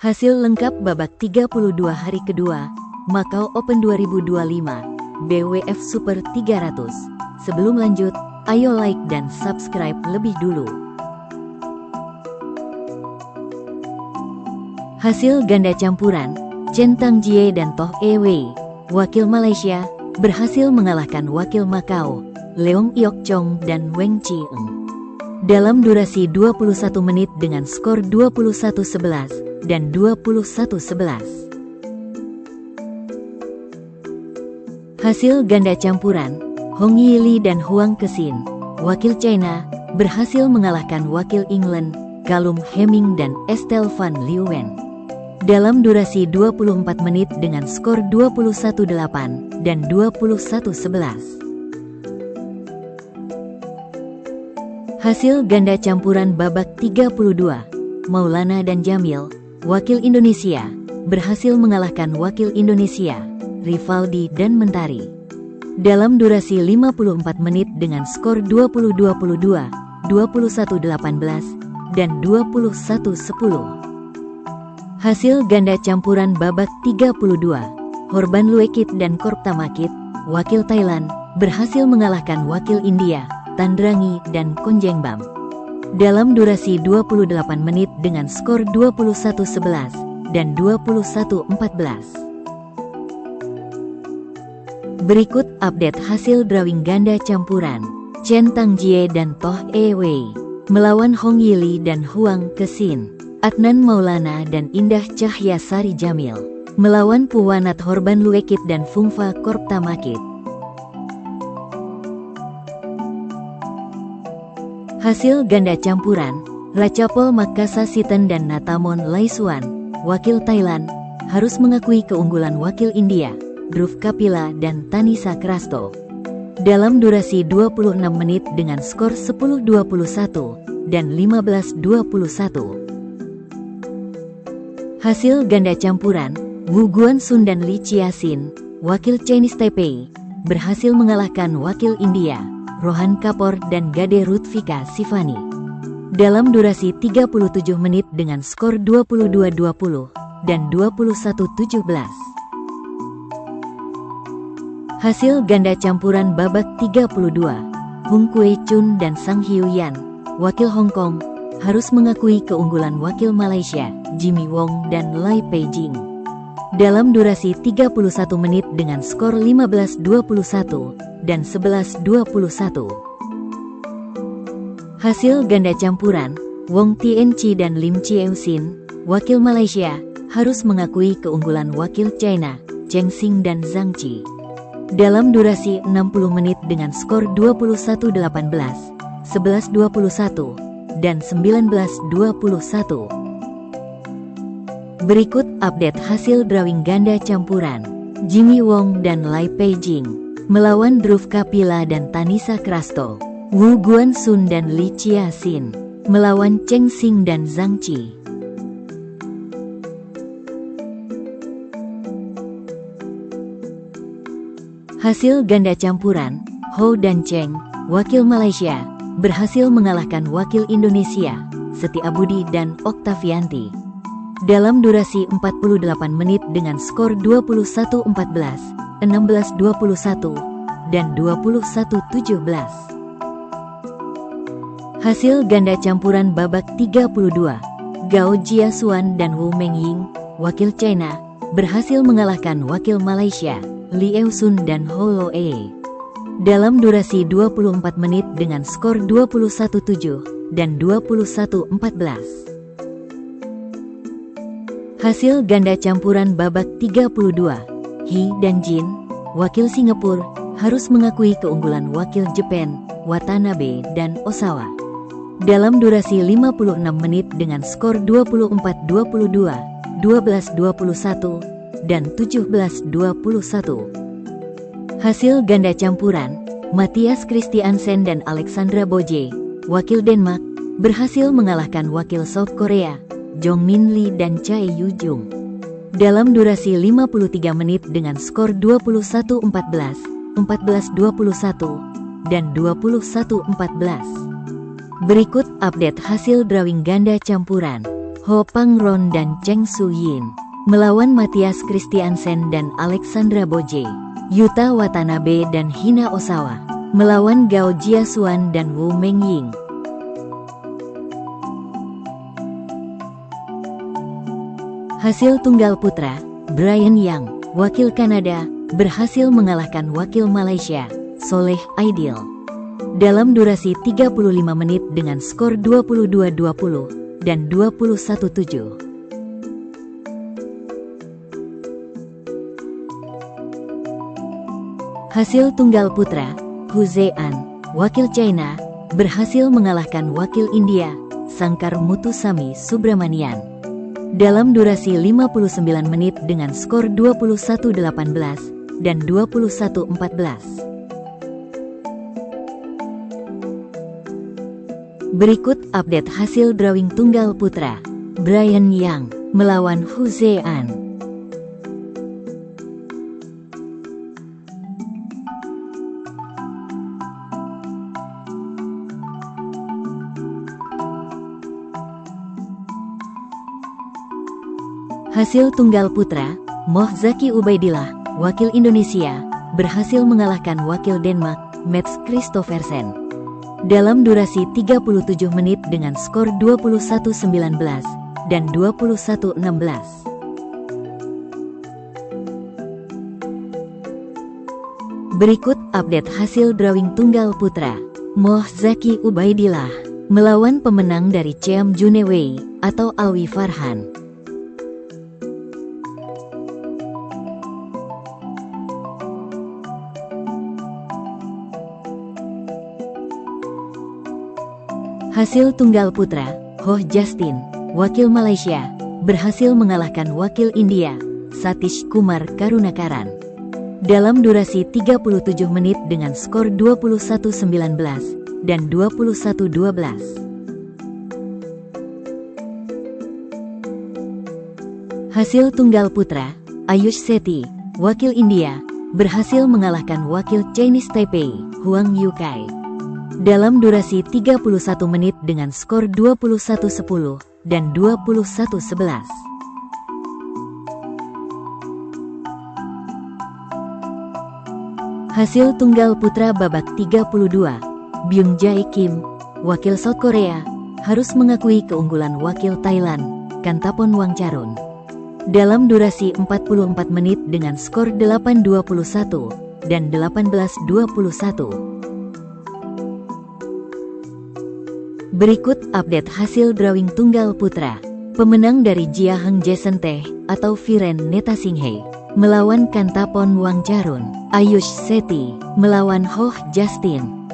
Hasil lengkap babak 32 hari kedua, Macau Open 2025, BWF Super 300. Sebelum lanjut, ayo like dan subscribe lebih dulu. Hasil ganda campuran, Chen Tangjie dan Toh Ewei, wakil Malaysia, berhasil mengalahkan wakil Macau, Leong Iok Chong dan Weng Chi Eng, dalam durasi 21 menit dengan skor 21-11 dan 21-11. Hasil ganda campuran, Hong Yili dan Huang Kexin, wakil China, berhasil mengalahkan wakil England, Callum Hemming dan Estelle van Leeuwen, dalam durasi 24 menit dengan skor 21-8 dan 21-11. Hasil ganda campuran babak 32, Maulana dan Jamil, wakil Indonesia, berhasil mengalahkan wakil Indonesia, Rivaldi dan Mentari, dalam durasi 54 menit dengan skor 20-22, 21-18, dan 21-10. Hasil ganda campuran babak 32, Horban Luekit dan Korptamakit, wakil Thailand, berhasil mengalahkan wakil India, Tandrangi dan Konjengbam, dalam durasi 28 menit dengan skor 21-11 dan 21-14. Berikut update hasil drawing ganda campuran. Chen Tangjie dan Toh Ewei melawan Hong Yili dan Huang Kexin. Adnan Maulana dan Indah Cahyasari Jamil melawan Puwanat Horban Luekit dan Phumfa Korptamakit. Hasil ganda campuran, Ratchapol Makasasiten dan Natamon Laisuan, wakil Thailand, harus mengakui keunggulan wakil India, Dhruv Kapila dan Thanisa Krasto, dalam durasi 26 menit dengan skor 10-21 dan 15-21. Hasil ganda campuran, Wu Guanxun dan Li Chiasin, wakil Chinese Taipei, berhasil mengalahkan wakil India, Rohan Kapoor dan Gade Rutvika Sivani, dalam durasi 37 menit dengan skor 22-20 dan 21-17. Hasil ganda campuran babak 32, Hung Kue Chun dan Sang Hiu Yan, wakil Hong Kong, harus mengakui keunggulan wakil Malaysia, Jimmy Wong dan Lai Peijing, dalam durasi 31 menit dengan skor 15-21 dan 11-21. Hasil ganda campuran, Wong Tianqi dan Lim Chieusin, wakil Malaysia, harus mengakui keunggulan wakil China, Cheng Xing dan Zhang Qi, dalam durasi 60 menit dengan skor 21-18, 11-21, dan 19-21. Berikut update hasil drawing ganda campuran. Jimmy Wong dan Lai Peijing melawan Dhruv Kapila dan Thanisa Krasto. Wu Guanxun dan Li Chiasin melawan Cheng Xing dan Zhang Qi. Hasil ganda campuran, Hou dan Cheng, wakil Malaysia, berhasil mengalahkan wakil Indonesia, Seti Abudi dan Oktavianti, dalam durasi 48 menit dengan skor 21-14, 16-21, dan 21-17. Hasil ganda campuran babak 32, Gao Jiasuan dan Wu Mengying, wakil China, berhasil mengalahkan wakil Malaysia, Li Eusun dan Ho Loe, dalam durasi 24 menit dengan skor 21-7 dan 21-14. Hasil ganda campuran babak 32, He dan Jin, wakil Singapura, harus mengakui keunggulan wakil Jepang, Watanabe dan Osawa, dalam durasi 56 menit dengan skor 24-22, 12-21, dan 17-21. Hasil ganda campuran, Mathias Christiansen dan Alexandra Boje, wakil Denmark, berhasil mengalahkan wakil South Korea, Jong Min Lee dan Chae Yu Jung, dalam durasi 53 menit dengan skor 21-14, 14-21, dan 21-14. Berikut update hasil drawing ganda campuran. Ho Pangron dan Cheng Su-yin melawan Matthias Christiansen dan Alexandra Boje. Yuta Watanabe dan Hina Osawa melawan Gao Jiasuan dan Wu Mengying. Hasil tunggal putra, Brian Yang, wakil Kanada, berhasil mengalahkan wakil Malaysia, Soleh Aidil, dalam durasi 35 menit dengan skor 22-20 dan 21-7. Hasil tunggal putra, Hu Zean, wakil China, berhasil mengalahkan wakil India, Sankar Muthusamy Subramanian, dalam durasi 59 menit dengan skor 21-18 dan 21-14. Berikut update hasil drawing tunggal putra. Brian Yang melawan Hu Zean. Hasil tunggal putra, Moh Zaki Ubaidillah, wakil Indonesia, berhasil mengalahkan wakil Denmark, Mats Christoffersen, dalam durasi 37 menit dengan skor 21-19 dan 21-16. Berikut update hasil drawing tunggal putra. Moh Zaki Ubaidillah melawan pemenang dari Cheam Junewei atau Alwi Farhan. Hasil tunggal putra, Ho Justin, wakil Malaysia, berhasil mengalahkan wakil India, Satish Kumar Karunakaran, dalam durasi 37 menit dengan skor 21-19 dan 21-12. Hasil tunggal putra, Ayush Sethi, wakil India, berhasil mengalahkan wakil Chinese Taipei, Huang Yukai, dalam durasi 31 menit dengan skor 21-10 dan 21-11. Hasil tunggal putra babak 32, Byung Jae Kim, wakil South Korea, harus mengakui keunggulan wakil Thailand, Kantapon Wangcharoen, dalam durasi 44 menit dengan skor 8-21 dan 18-21. Berikut update hasil drawing tunggal putra. Pemenang dari Jia Heng Jason Teh atau Viren Netasinghe melawan Kantapon Wangcharoen. Ayush Sethi melawan Ho Justin.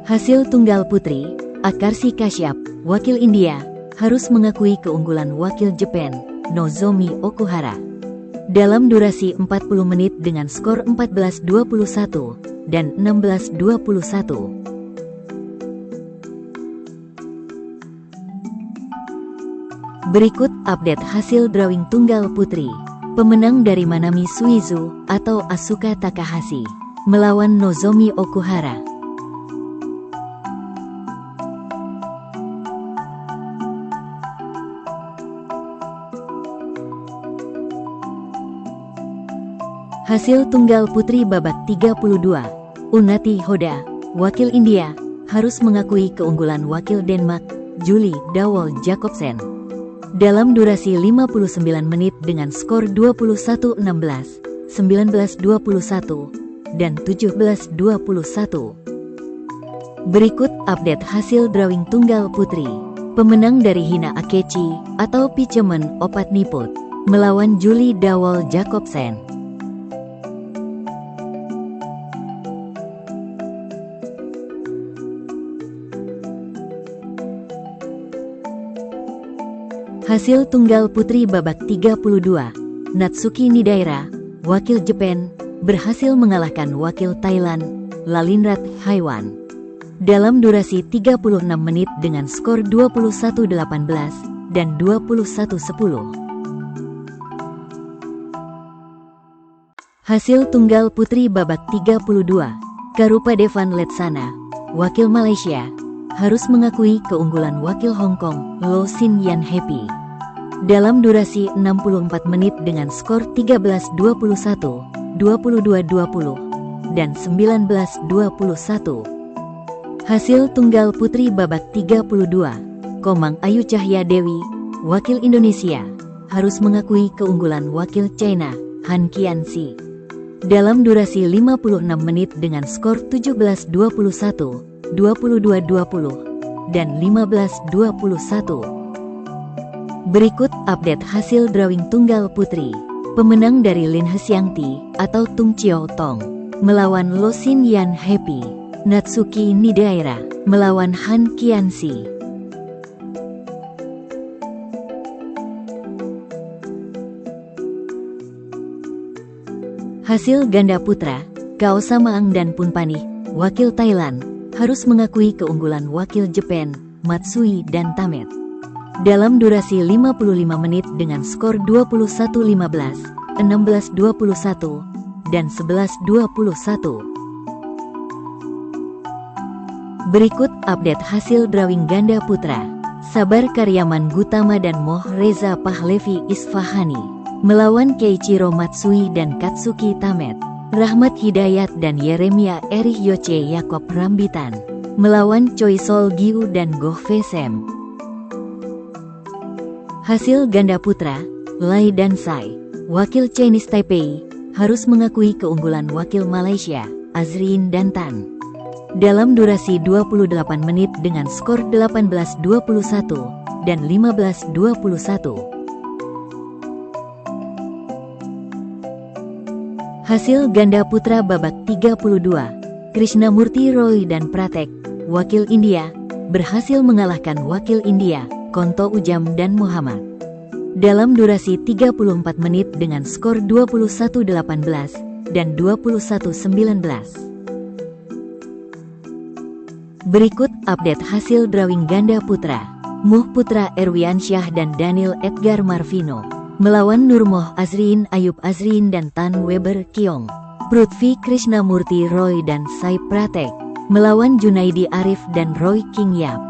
Hasil tunggal putri, Akarshi Kashyap, wakil India, harus mengakui keunggulan wakil Jepang, Nozomi Okuhara, dalam durasi 40 menit dengan skor 14-21 dan 16-21. Berikut update hasil drawing tunggal putri. Pemenang dari Manami Suizu atau Asuka Takahashi melawan Nozomi Okuhara. Hasil tunggal putri babak 32, Unnati Hoda, wakil India, harus mengakui keunggulan wakil Denmark, Julie Dawol Jacobsen, dalam durasi 59 menit dengan skor 21-16, 19-21, dan 17-21. Berikut update hasil drawing tunggal putri. Pemenang dari Hina Akechi atau Pichemen Opatniput melawan Julie Dawol Jacobsen. Hasil tunggal putri babak 32, Natsuki Nidaira, wakil Jepang, berhasil mengalahkan wakil Thailand, Lalindrat Haiwan, dalam durasi 36 menit dengan skor 21-18 dan 21-10. Hasil tunggal putri babak 32, Karupadevan Letsana, wakil Malaysia, harus mengakui keunggulan wakil Hong Kong, Lo Sin Yan Happy. Dalam durasi 64 menit dengan skor 13-21, 22-20, dan 19-21. Hasil tunggal putri babak 32, Komang Ayu Cahya Dewi, wakil Indonesia, harus mengakui keunggulan wakil China, Han Qianxi. Dalam durasi 56 menit dengan skor 17-21, 22-20, dan 15-21. Berikut update hasil drawing tunggal putri. Pemenang dari Lin Hsiangti atau Tung Chiao Tong melawan Lo Sin Yan Happy. Natsuki Nidaira melawan Han Qianxi. Hasil ganda putra, Kao Samaang dan Punpanich, wakil Thailand, harus mengakui keunggulan wakil Jepang, Matsui dan Tamet. Dalam durasi 55 menit dengan skor 21-15, 16-21, dan 11-21. Berikut update hasil drawing ganda putra. Sabar Karyaman Gutama dan Moh Reza Pahlevi Isfahani melawan Keiichiro Matsui dan Katsuki Tamet. Rahmat Hidayat dan Yeremia Erich Yoce Yakob Rambitan melawan Choi Sol Giu dan Goh Fei Sem. Hasil ganda putra, Lai dan Sai, wakil Chinese Taipei, harus mengakui keunggulan wakil Malaysia, Azrin dan Tan. Dalam durasi 28 menit dengan skor 18-21 dan 15-21. Hasil ganda putra babak 32, Krishnamurti Roy dan Pratek, wakil India, berhasil mengalahkan wakil India, Konto Ujam dan Muhammad. Dalam durasi 34 menit dengan skor 21-18 dan 21-19. Berikut update hasil drawing ganda putra. Muh Putra Erwiansyah dan Daniel Edgar Marvino melawan Nurmoh Azrin Ayub Azrin dan Tan Weber Kiong. Prithvi Krishnamurti Roy dan Sai Pratek melawan Junaidi Arif dan Roy King Yap.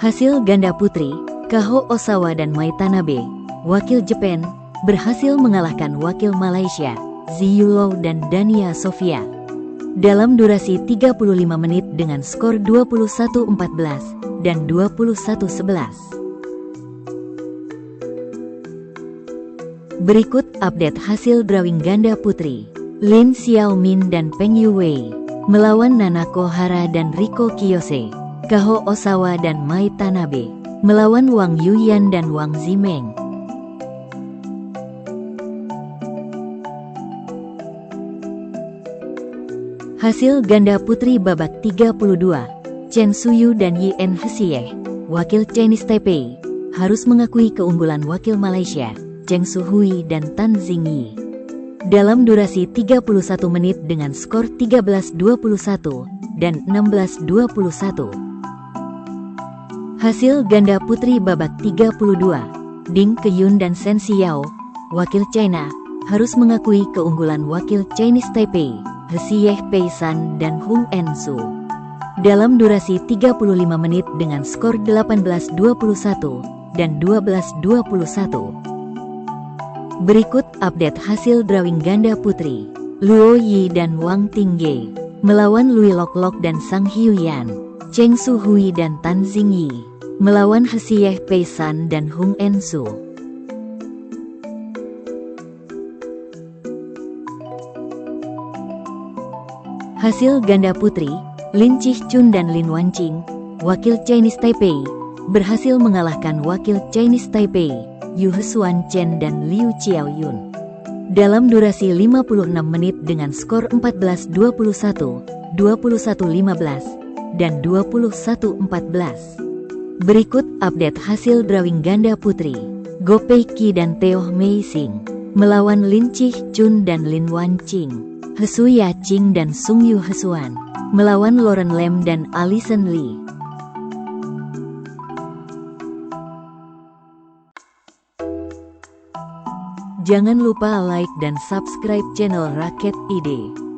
Hasil ganda putri, Kaho Osawa dan Mai Tanabe, wakil Jepang, berhasil mengalahkan wakil Malaysia, Ziyulo dan Dania Sofia. Dalam durasi 35 menit dengan skor 21-14 dan 21-11. Berikut update hasil drawing ganda putri. Lin Xiaomin dan Peng Yuwei melawan Nanako Hara dan Riko Kiyose. Kaho Osawa dan Mai Tanabe melawan Wang Yuyan dan Wang Zimeng. Hasil ganda putri babak 32, Chen Suyu dan Yen Hsieh, wakil Chinese Taipei, harus mengakui keunggulan wakil Malaysia, Cheng Suhui dan Tan Xingyi. Dalam durasi 31 menit dengan skor 13-21 dan 16-21. Hasil ganda putri babak 32, Ding Keyun dan Shen Xiao, wakil China, harus mengakui keunggulan wakil Chinese Taipei, Hsieh Peisan dan Hung Ensu. Dalam durasi 35 menit dengan skor 18-21 dan 12-21. Berikut update hasil drawing ganda putri. Luo Yi dan Wang Tingye melawan Lui Lok Lok dan Sang Hyuyan. Cheng Suhui dan Tan Xingyi melawan Hsieh Peisan dan Hung Ensu. Hasil ganda putri, Lin Chih-chun dan Lin Wanqing, wakil Chinese Taipei, berhasil mengalahkan wakil Chinese Taipei, Yu Hesuan Chen dan Liu Xiaoyun. Dalam durasi 56 menit dengan skor 14-21, 21-15, dan 21-14. Berikut update hasil drawing ganda putri. Go Pei Qi dan Teo Mei Sing melawan Lin Chih-chun dan Lin Wanqing. Hesu Yaqing dan Sung Yu Hesuan melawan Lauren Lam dan Alison Lee. Jangan lupa like dan subscribe channel Raket Ide.